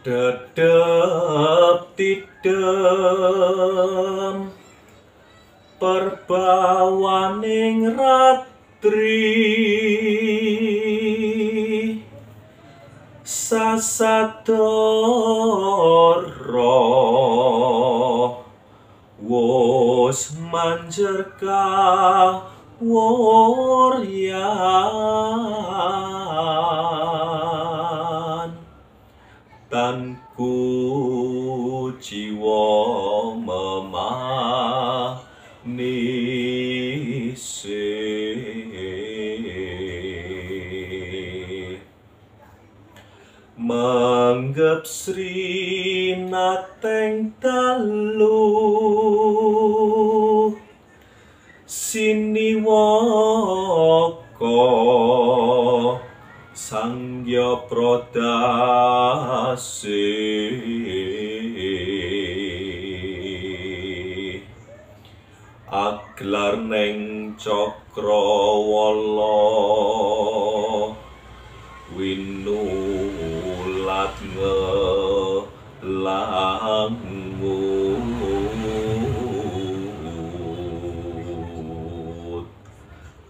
Dedep tidem perbawaning ratri sasadara wus manjer kawuryan tanku jiwa memanise manggep sri nateng dalu siniwaka sangya prodase aglar neng cakrawala winulat ngelangut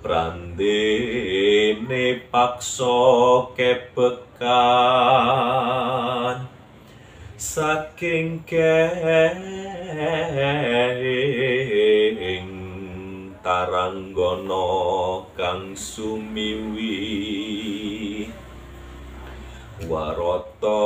prandene paksa kebekan saking keng taranggana kang sumiwi warata